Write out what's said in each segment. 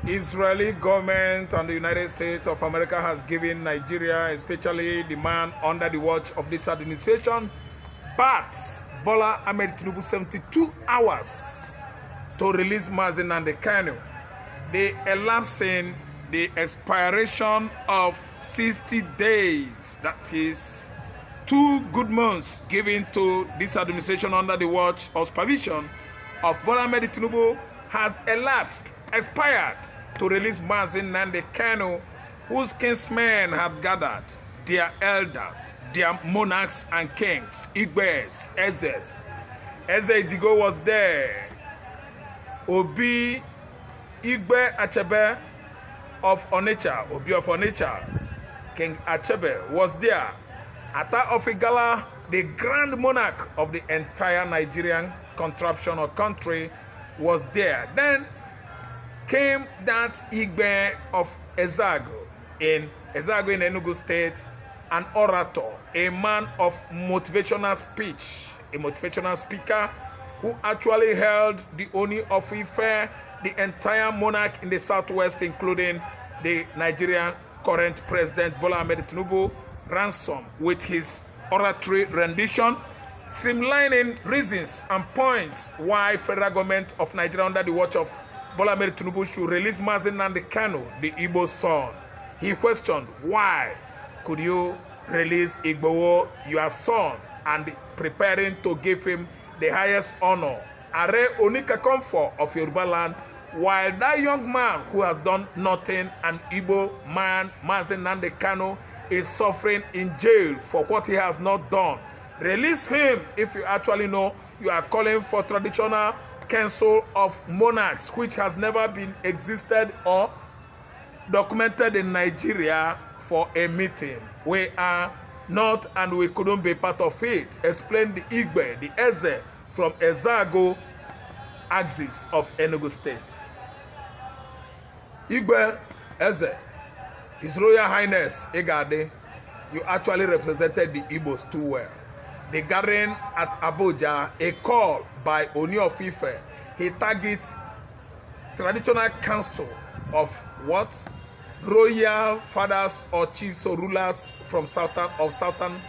Israeli government and the United States of America has given Nigeria, especially the man under the watch of this administration, but Bola Ahmed Tinubu 72 hours to release Nnamdi Kanu. The elapsing the expiration of 60 days, that is 2 good months given to this administration under the watch or supervision of Bola Ahmed Tinubu has expired to release Nnamdi Kanu, whose kinsmen had gathered, their elders, their monarchs and kings, Igbes, Ezes. Eze Idigo was there. Obi Igbe Achebe of Onitsha, Obi of Onitsha, King Achebe was there. Ata of Igala, the grand monarch of the entire Nigerian contraption or country, was there. Then came that Igbe of Ezago in Enugu State, an orator, a man of motivational speech, a motivational speaker who actually held the Oni of Ife, the entire monarch in the southwest, including the Nigerian current president Bola Ahmed Tinubu, ransom with his oratory rendition, streamlining reasons and points why federal government of Nigeria under the watch of Bola Ahmed Tinubu should release Nnamdi Kanu, the Igbo son. He questioned, why could you release Igbo, your son, and preparing to give him the highest honor, Are Onika Comfort of Yoruba land, while that young man who has done nothing, an Igbo man, Nnamdi Kanu, is suffering in jail for what he has not done. Release him if you actually know you are calling for traditional council of monarchs, which has never been existed or documented in Nigeria, for a meeting. We are not and we couldn't be part of it. Explain the Igbe, the Eze from Ezago axis of Enugu State. Igbe, Eze, His Royal Highness Igade, you actually represented the Igbos too well. The gathering at Abuja, a call by Oni of Ife, he target traditional council of what? Royal fathers or chiefs or rulers from southern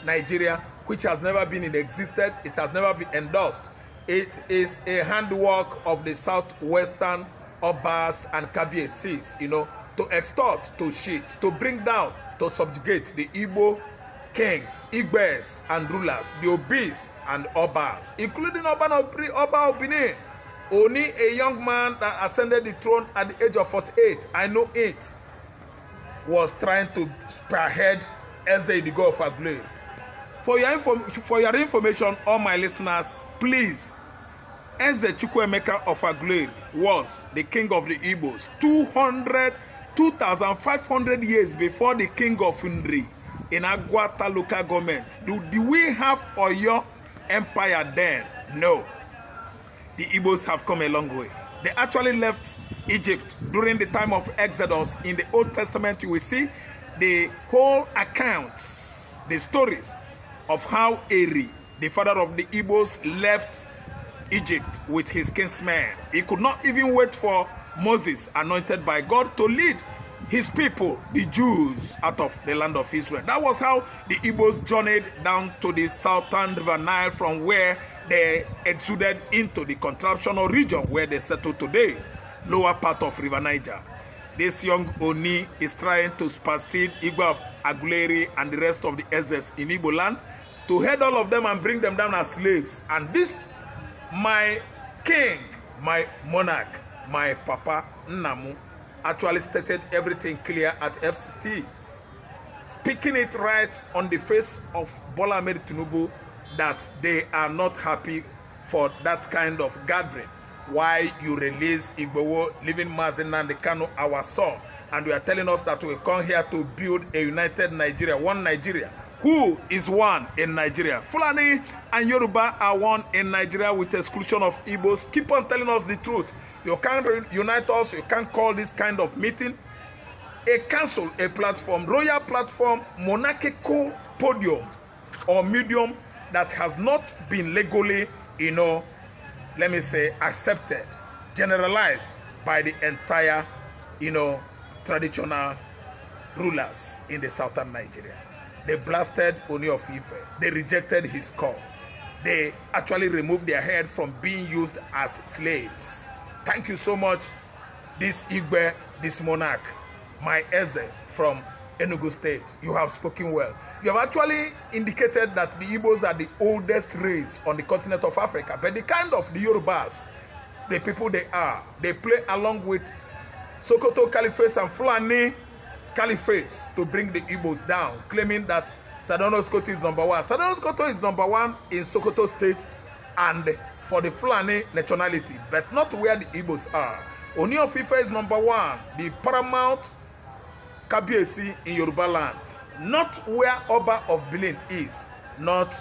Nigeria, which has never been in existence. It has never been endorsed. It is a handwork of the southwestern Obas and Kabiesis, to extort, to cheat, to bring down, to subjugate the Igbo kings, Igbes and rulers, the Obis and Obas, including Oba of Benin. Only a young man that ascended the throne at the age of 48, I know it, was trying to spearhead Eze Idigo of Aguleri. For your information, all my listeners, please, Eze Chukwuemeka of Aguleri was the king of the Igbos 2,500 years before the king of Nri in Agwata local government. Do we have Oyo Empire then? No. The Igbos have come a long way. They actually left Egypt during the time of Exodus. In the Old Testament, you will see the whole accounts, the stories of how Eri, the father of the Igbos, left Egypt with his kinsmen. He could not even wait for Moses, anointed by God, to lead his people, the Jews, out of the land of Israel. That was how the Igbos journeyed down to the southern river Nile, from where they exuded into the contraption or region where they settle today, lower part of River Niger. This young Oni is trying to supersede Igbo of Aguleri and the rest of the Ezes in Igbo land, to head all of them and bring them down as slaves. And this, my king, my monarch, my papa, Nnamu, actually stated everything clear at FCT, speaking it right on the face of Bola Ahmed Tinubu, that they are not happy for that kind of gathering. Why you release Igbo, leaving Nnamdi Kanu, our son, and you are telling us that we come here to build a united Nigeria, one Nigeria. Who is one in Nigeria? Fulani and Yoruba are one in Nigeria with exclusion of Igbos. Keep on telling us the truth. You can't unite us. You can't call this kind of meeting a council, a platform, royal platform, monarchical podium or medium that has not been legally, let me say, accepted, generalized by the entire traditional rulers in the southern Nigeria. They blasted Oni of Ife. They rejected his call. They actually removed their head from being used as slaves. Thank you so much, this Igbo, this monarch, my Eze from Enugu State. You have spoken well. You have actually indicated that the Igbos are the oldest race on the continent of Africa, but the kind of the Yorubas, the people they are, they play along with Sokoto Caliphates and Fulani Caliphates to bring the Igbos down, claiming that Sardauna Sokoto is number one. Sardauna Sokoto is number one in Sokoto State and for the Fulani nationality, but not where the Igbos are. Oni of Ife is number one, the paramount Kabiesi in Yoruba land, not where Oba of Benin is, not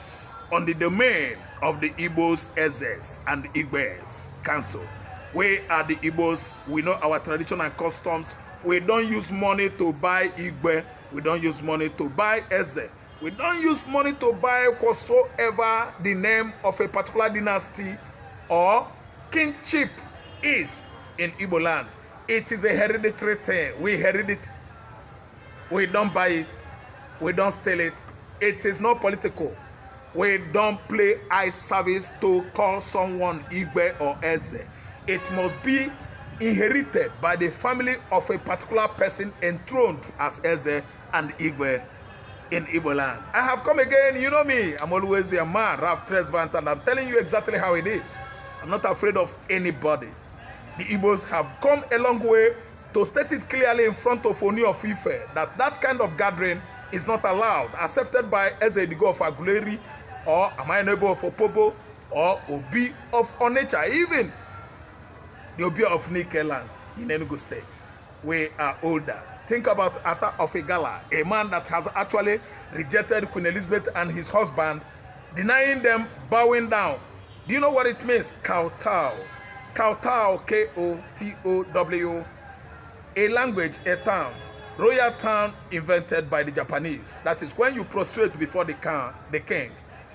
on the domain of the Igbos, Ezes, and the Igbes Council. We are the Igbos, we know our tradition and customs. We don't use money to buy Igbe, we don't use money to buy Eze. We don't use money to buy whatsoever the name of a particular dynasty or kingship is in Igbo land. It is a hereditary thing. We inherit it. We don't buy it. We don't steal it. It is not political. We don't play eye service to call someone Igbe or Eze. It must be inherited by the family of a particular person enthroned as Eze and Igbe in Igbo land. I have come again, you know me. I'm always a man, Ralph Tresvant, and I'm telling you exactly how it is. I'm not afraid of anybody. The Igbos have come a long way to state it clearly in front of Oni of Ife that that kind of gathering is not allowed, accepted by Eze Digo of Aguleri or Amainebo of Opobo or Obi of Onitsha, even the Obi of Nikeland in Enugu State. We are older. Think about Ata of Igala, a man that has actually rejected Queen Elizabeth and his husband, denying them bowing down. Do you know what it means? Kowtow. Kowtow, K-O-T-O-W, a language, a town, royal town invented by the Japanese. That is when you prostrate before the king.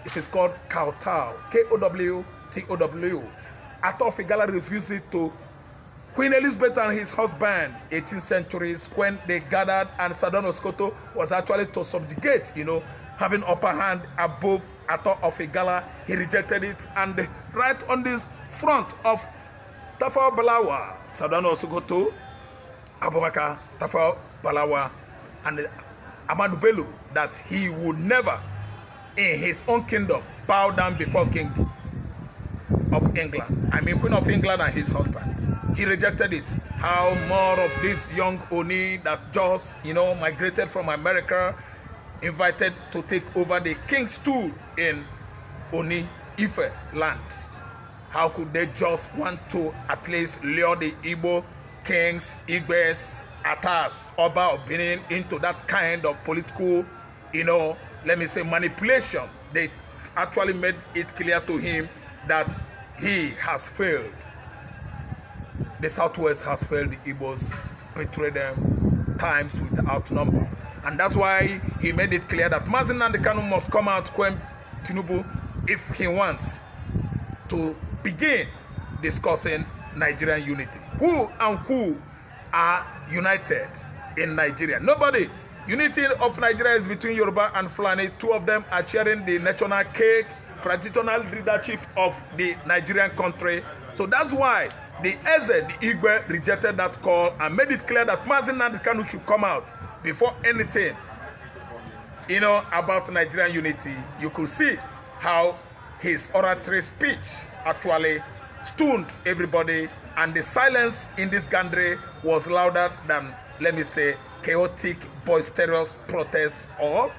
It is called Kowtow, K-O-W-T-O-W. Ata of Igala refused it to Queen Elizabeth and his husband, 18th centuries, when they gathered, and Sardauna Sokoto was actually to subjugate, having upper hand above Ata of Igala. He rejected it, and right on this front of Tafawa Balewa, Sardauna Sokoto, Abubakar Tafawa Balewa, and Ahmadu Bello, that he would never, in his own kingdom, bow down before King of England. I mean, Queen of England and his husband. He rejected it. How more of this young Oni that just, migrated from America, invited to take over the king's stool in Oni Ife land. How could they just want to at least lure the Igbo kings, Igbes, Atas, Oba of Benin into that kind of political, let me say, manipulation? They actually made it clear to him that he has failed. The Southwest has failed the Igbos, betrayed them times without number. And that's why he made it clear that Nnamdi Kanu must come out when Tinubu, if he wants to begin discussing Nigerian unity. Who and who are united in Nigeria? Nobody. Unity of Nigeria is between Yoruba and Fulani. Two of them are sharing the national cake, traditional leadership of the Nigerian country. So that's why the Eze, the Igwe, rejected that call and made it clear that Nnamdi Kanu should come out before anything, about Nigerian unity. You could see how his oratory speech actually stunned everybody, and the silence in this gathering was louder than, let me say, chaotic, boisterous protests or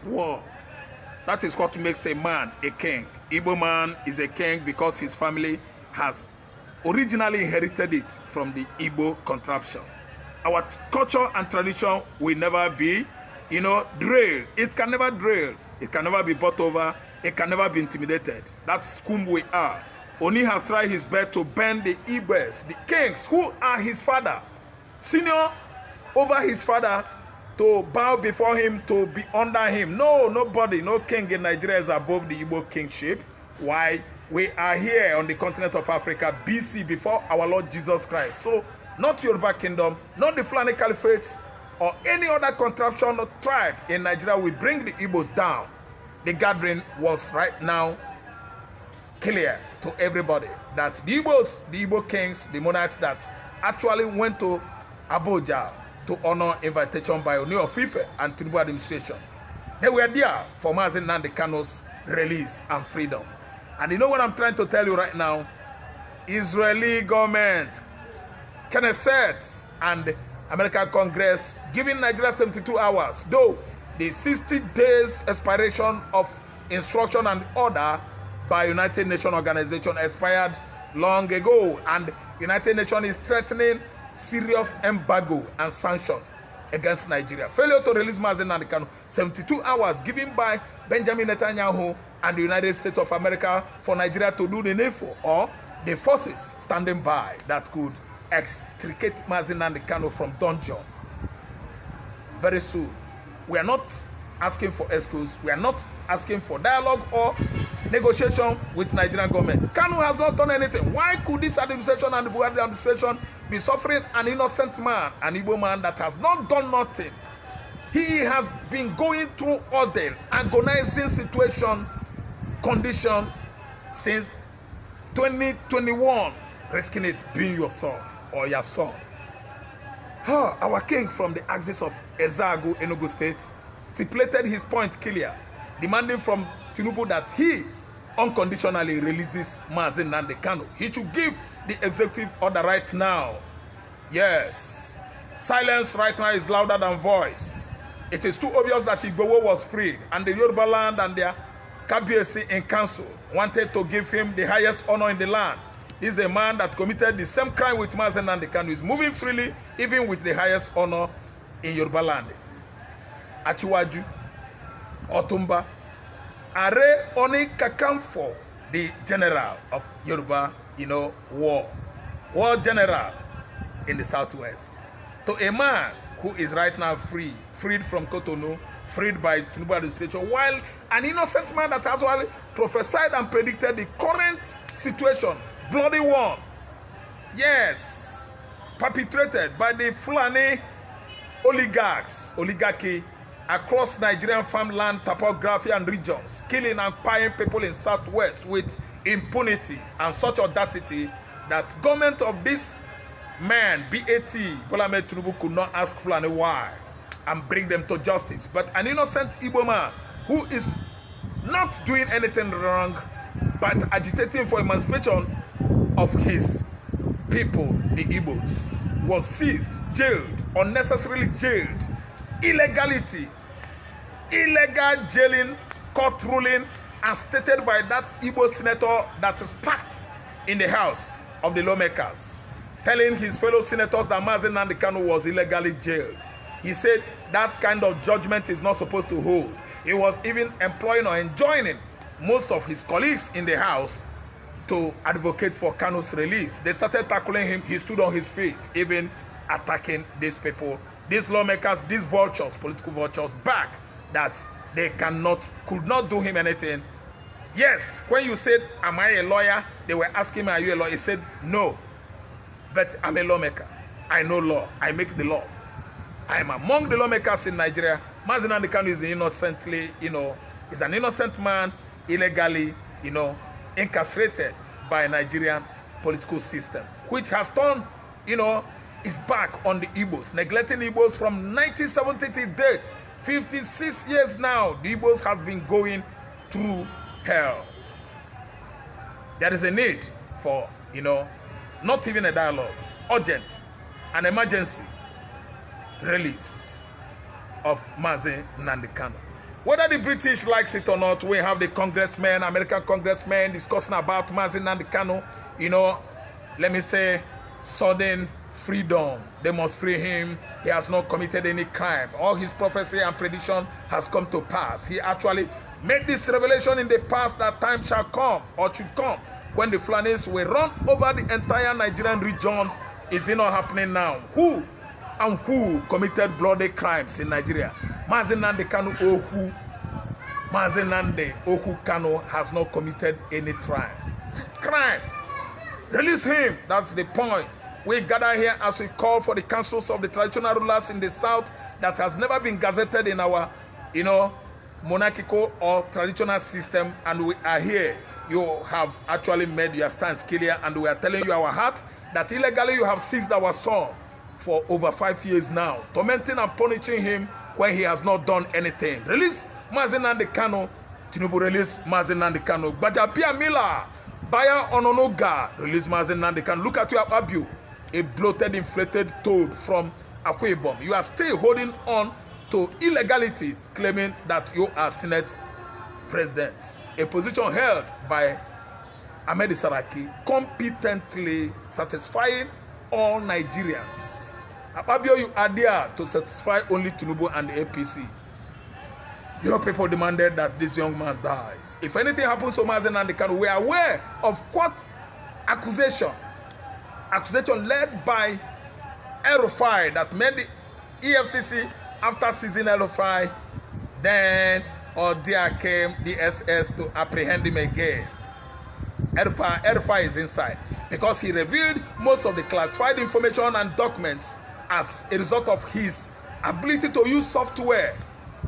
war. That is what makes a man a king. Igbo man is a king because his family has originally inherited it from the Igbo contraption. Our culture and tradition will never be, drilled. It can never drill. It can never be bought over. It can never be intimidated. That's whom we are. Oni has tried his best to bend the Igbes, the kings, who are his father, senior over his father, to bow before him, to be under him. No, nobody, no king in Nigeria is above the Igbo kingship. Why? We are here on the continent of Africa, BC, before our Lord Jesus Christ. So not Yoruba Kingdom, not the Fulani Caliphate, or any other contraption or tribe in Nigeria will bring the Igbos down. The gathering was right now clear to everybody that the Igbos, the Igbo kings, the monarchs that actually went to Abuja to honor invitation by Oni of Ife and Tinubu administration, they were there for Mazi Nnamdi Kanu's release and freedom. And you know what I'm trying to tell you right now? Israeli government, Knesset, and American Congress giving Nigeria 72 hours, though the 60 days expiration of instruction and order by United Nations organization expired long ago, and United Nations is threatening serious embargo and sanction against Nigeria. Failure to release Mazi Nnamdi Kanu, 72 hours given by Benjamin Netanyahu and the United States of America for Nigeria to do the needful, or the forces standing by that could extricate Mazi Nnamdi Kanu from dungeon. Very soon. We are not asking for excuse. We are not asking for dialogue or negotiation with Nigerian government. Kanu has not done anything. Why could this administration and the Buhari administration be suffering an innocent man, an Igbo man that has not done nothing? He has been going through ordeal, agonizing situation, condition since 2021, risking it being yourself or your son. Our king from the axis of Ezagu, Enugu State, stipulated his point clear, demanding from Tinubu that he unconditionally releases Mazi Nnamdi Kanu. He should give the executive order right now. Yes. Silence right now is louder than voice. It is too obvious that Igbo was freed, and the Yoruba land and their KBC in council wanted to give him the highest honor in the land. He's a man that committed the same crime with Mazi Nnamdi Kanu. Is moving freely, even with the highest honor in Yoruba land. Achiwaju, Otumba, Are Oni Kakamfo, the general of Yoruba, war general in the southwest, to a man who is right now freed from Cotonou, freed by Tinubu administration, while an innocent man that has well prophesied and predicted the current situation, bloody one, yes, perpetrated by the Fulani oligarchy across Nigerian farmland, topography and regions, killing and paying people in southwest with impunity and such audacity that government of this man, BAT, Bola Ahmed Tinubu, could not ask Fulani why and bring them to justice. But an innocent Igbo man who is not doing anything wrong but agitating for emancipation of his people, the Igbos, was seized, jailed, unnecessarily jailed, illegality, illegal jailing, court ruling, as stated by that Igbo senator that is packed in the house of the lawmakers, telling his fellow senators that Mazi Nnamdi Kanu was illegally jailed. He said that kind of judgment is not supposed to hold. He was even employing or enjoining most of his colleagues in the house to advocate for Kanu's release. They started tackling him. He stood on his feet, even attacking these people, these lawmakers, these vultures, political vultures, back, that they could not do him anything. Yes, when you said, am I a lawyer? They were asking me, are you a lawyer? He said, no, but I'm a lawmaker. I know law. I make the law. I am among the lawmakers in Nigeria. Mazi Nnamdi Kanu is innocently, is an innocent man, illegally, incarcerated by a Nigerian political system, which has turned, its back on the Igbos, neglecting Igbos from 1970 to date. 56 years now, the Igbos has been going through hell. There is a need for, not even a dialogue, urgent, an emergency release of Mazi Nnamdi Kanu. Whether the British likes it or not, we have the congressmen, American congressmen discussing about Mazi Nnamdi Kanu, let me say, sudden freedom. They must free him. He has not committed any crime. All his prophecy and prediction has come to pass. He actually made this revelation in the past that time shall come, or should come, when the Fulanis will run over the entire Nigerian region. Is it not happening now? Who committed bloody crimes in Nigeria? Mazi Nnamdi Kanu Ohu. Mazi Nnamdi Ohu Kanu has not committed any crime. Release him. That's the point. We gather here as we call for the councils of the traditional rulers in the south that has never been gazetted in our, monarchical or traditional system, and we are here. You have actually made your stance clear, and we are telling you our heart that illegally you have seized our son for over 5 years now, tormenting and punishing him when he has not done anything. Release Nnamdi Kanu. Tinubu release Nnamdi Kanu. Bajapia Mila, Baya Ononoga, release Nnamdi Kanu. Look at your Abiu, a bloated, inflated toad from Akwa Ibom. You are still holding on to illegality, claiming that you are Senate President, a position held by Ahmed Saraki, competently satisfying all Nigerians. Ababio, you are there to satisfy only Tinubu and the APC. Your people demanded that this young man dies. If anything happens to Nnamdi Kanu, we are aware of what accusation led by El-Rufai that made the EFCC after seizing El-Rufai, then there came the SS to apprehend him again. El-Rufai is inside because he revealed most of the classified information and documents as a result of his ability to use software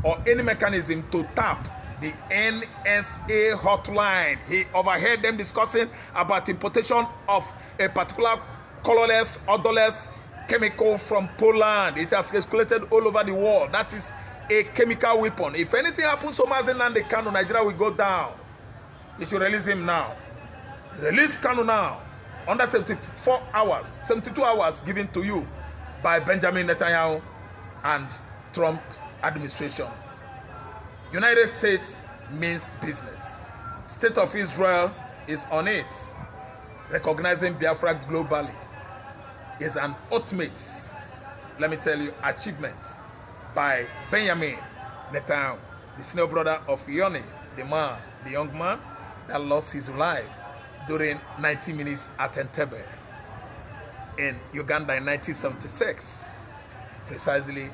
or any mechanism to tap the NSA hotline. He overheard them discussing about importation of a particular colorless, odorless chemical from Poland. It has circulated all over the world. That is a chemical weapon. If anything happens to Nnamdi Kanu, Nigeria will go down. You should release him now. Release Kanu now. Under 72 hours given to you by Benjamin Netanyahu and Trump administration. United States means business. State of Israel is on it. Recognizing Biafra globally is an ultimate, let me tell you, achievement by Benjamin Netanyahu, the senior brother of Yoni, the young man that lost his life during 90 minutes at Entebbe in Uganda in 1976, precisely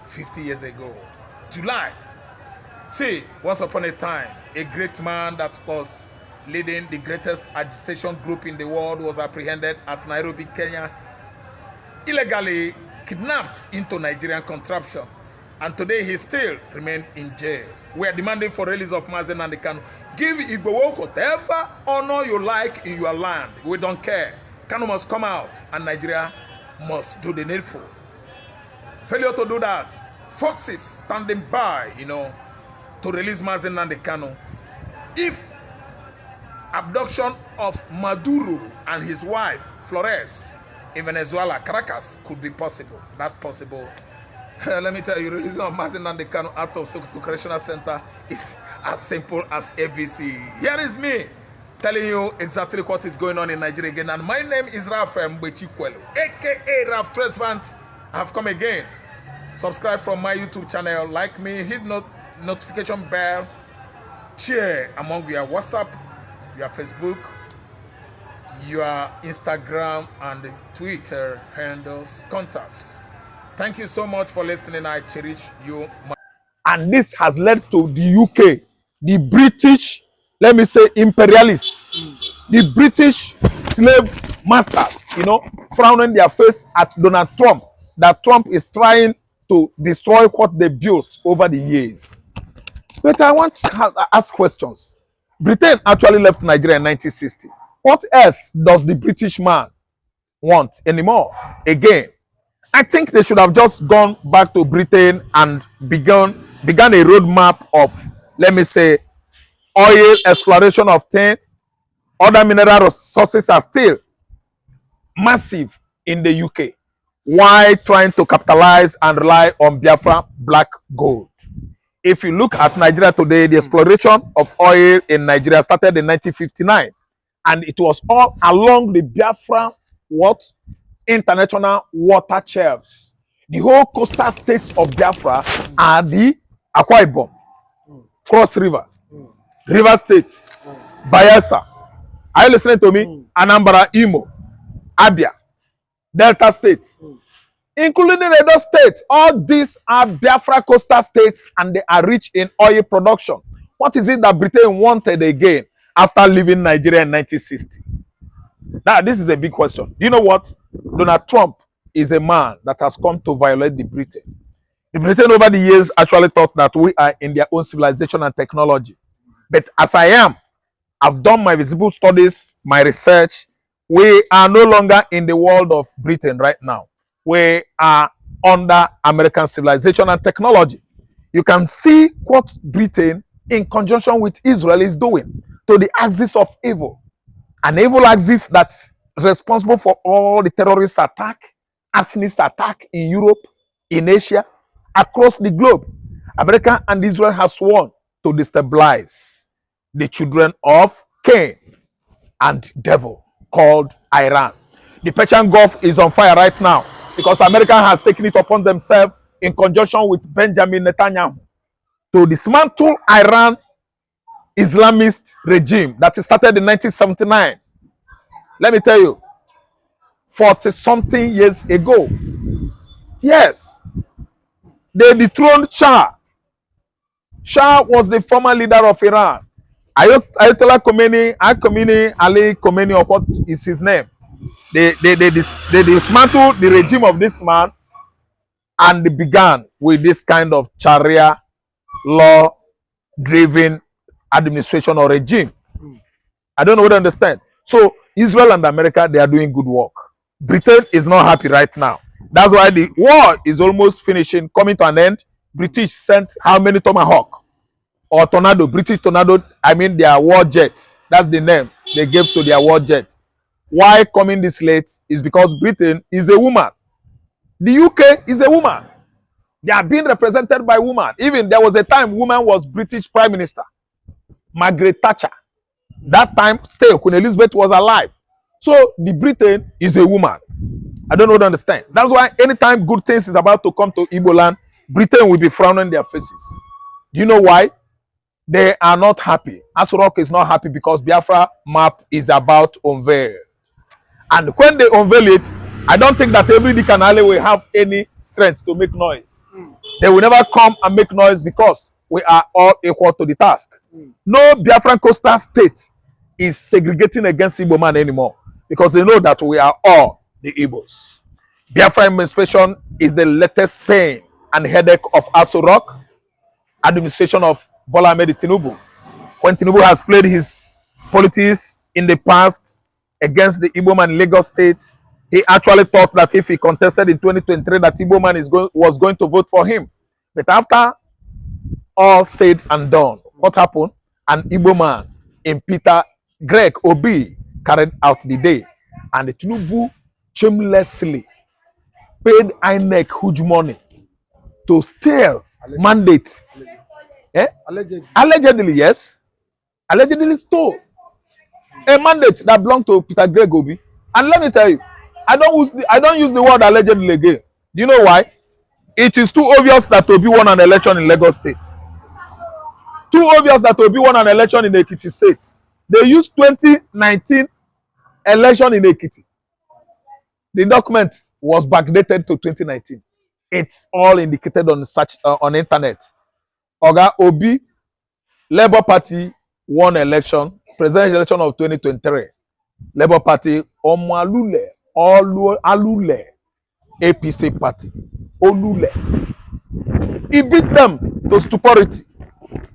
50 years ago. July. See, once upon a time, a great man that was leading the greatest agitation group in the world was apprehended at Nairobi, Kenya, illegally kidnapped into Nigerian contraption, and today he still remains in jail. We are demanding for release of Nnamdi Kanu. Give Igbo whatever honor you like in your land. We don't care. Kanu must come out, and Nigeria must do the needful. Failure to do that, forces standing by, to release Nnamdi Kanu. If abduction of Maduro and his wife, Flores, in Venezuela, Caracas, could be possible. That possible. Let me tell you, releasing of Nnamdi Kanu out of Sokoto Correctional Center is as simple as ABC. Here is me telling you exactly what is going on in Nigeria again. And my name is Raphael Mbechikwelu, aka Raf Tresvant. I have come again. Subscribe from my YouTube channel, like me, hit notification bell, share among your WhatsApp, your Facebook, your Instagram, and Twitter handles, contacts. Thank you so much for listening. I cherish you. And this has led to the UK, the British, let me say, imperialists, the British slave masters, frowning their face at Donald Trump, that Trump is trying to destroy what they built over the years. But I want to ask questions. Britain actually left Nigeria in 1960. What else does the British man want anymore? Again, I think they should have just gone back to Britain and began a roadmap of, let me say, oil exploration of tin. Other mineral resources are still massive in the UK. Why trying to capitalize and rely on Biafra black gold? If you look at Nigeria today, the exploration of oil in Nigeria started in 1959, and it was all along the Biafra international water shelves. The whole coastal states of Biafra are the Akwa Ibom, Cross River, River State, Bayelsa. Are you listening to me? Anambra, Imo, Abia, Delta States, including Edo State. All these are Biafra coastal states, and they are rich in oil production. What is it that Britain wanted again after leaving Nigeria in 1960? Now, this is a big question. Do you know what? Donald Trump is a man that has come to violate the Britain. The Britain over the years actually thought that we are in their own civilization and technology. But as I am, I've done my visible studies, my research. We are no longer in the world of Britain right now. We are under American civilization and technology. You can see what Britain, in conjunction with Israel, is doing to the axis of evil. An evil axis that's responsible for all the terrorist attack, arsonist attack in Europe, in Asia, across the globe. America and Israel have sworn to destabilize the children of Cain and devil called Iran. The Persian Gulf is on fire right now because America has taken it upon themselves in conjunction with Benjamin Netanyahu to dismantle Iran Islamist regime that started in 1979. Let me tell you, 40-something years ago. Yes, they dethroned Shah. Shah was the former leader of Iran. Ayatollah Khomeini, Ali Khomeini, or what is his name? They dismantled the regime of this man, and they began with this kind of Sharia law-driven administration or regime. I don't know what to understand. So Israel and America, they are doing good work. Britain is not happy right now. That's why the war is almost finishing, coming to an end. British sent how many Tomahawk or Tornado? British Tornado, I mean their war jets. That's the name they gave to their war jet. Why coming this late is because Britain is a woman. The UK is a woman. They are being represented by women. Even there was a time woman was British Prime Minister, Margaret Thatcher. That time, still, Queen Elizabeth was alive. So the Britain is a woman. I don't know what to understand. That's why anytime good things is about to come to Igbo land, Britain will be frowning their faces. Do you know why? They are not happy. Aso is not happy because Biafra map is about to unveil. And when they unveil it, I don't think that every Dikanale will have any strength to make noise. They will never come and make noise because we are all equal to the task. No Biafran coastal state is segregating against Igbo man anymore because they know that we are all the Igbos. Biafra emancipation is the latest pain and headache of Aso Rock, administration of Bola Ahmed Tinubu. When Tinubu has played his politics in the past against the Igbo man in Lagos State, he actually thought that if he contested in 2023 that Igbo man was going to vote for him. But after all said and done, what happened? An Igbo man in Peter Greg Obi carried out the day, and the Tinubu shamelessly paid INEC huge money to steal mandate. Allegedly, yes. Allegedly stole a mandate that belonged to Peter Greg Obi. And let me tell you, I don't use the word allegedly again. Do you know why? It is too obvious that Obi won an election in Lagos State. Too obvious that Obi won an election in Ekiti State. They used 2019 election in Ekiti. The document was backdated to 2019. It's all indicated on such on internet. Oga Obi, Labour Party won election, presidential election of 2023. Labour Party, Alule, APC Party, Olule. He beat them to stupidity.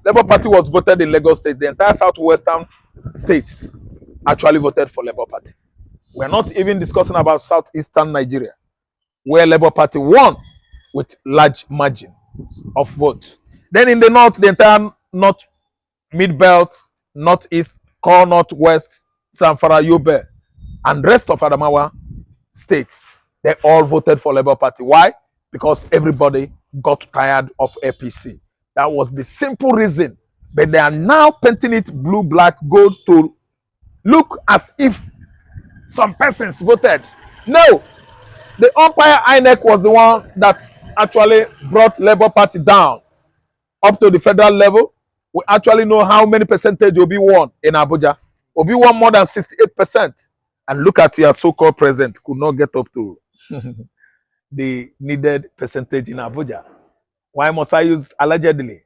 Labour Party was voted in Lagos State. The entire southwestern states actually voted for Labour Party. We're not even discussing about southeastern Nigeria, where Labour Party won with large margin of vote. Then in the north, the entire north, mid-belt, northeast, core northwest, Zamfara, Yobe, and rest of Adamawa states, they all voted for Labour Party. Why? Because everybody got tired of APC. That was the simple reason. But they are now painting it blue, black, gold to look as if some persons voted. No, the umpire INEC was the one that actually brought Labour Party down up to the federal level. We actually know how many percentage Obi won in Abuja. Obi won more than 68%. And look at your so-called president could not get up to the needed percentage in Abuja. Why must I use allegedly?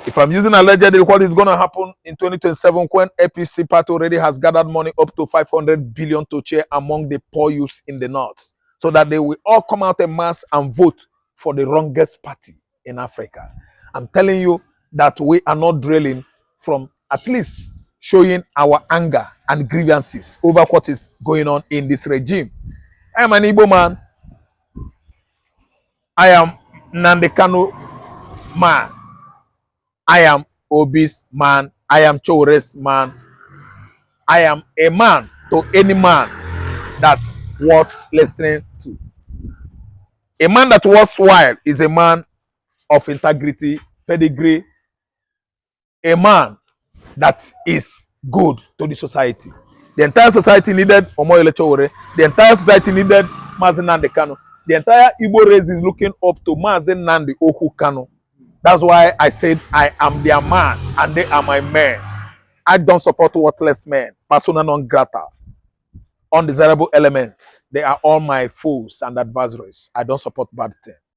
If I'm using allegedly, what is going to happen in 2027 when APC party already has gathered money up to 500 billion to share among the poor youths in the north, so that they will all come out en masse and vote for the wrongest party in Africa. I'm telling you that we are not drilling from at least showing our anger and grievances over what is going on in this regime. I am an Igbo man. I am Nnamdi Kanu man. I am Obi's man. I am Chore's man. I am a man to any man that's worth listening to. A man that works wild is a man of integrity, pedigree, a man that is good to the society. The entire society needed Omoyele Sowore. The entire society needed Mazi Nnamdi Kanu. The entire Igbo race is looking up to Mazi Nnamdi Kanu. That's why I said I am their man and they are my men. I don't support worthless men, persona non grata, undesirable elements. They are all my foes and adversaries. I don't support bad things.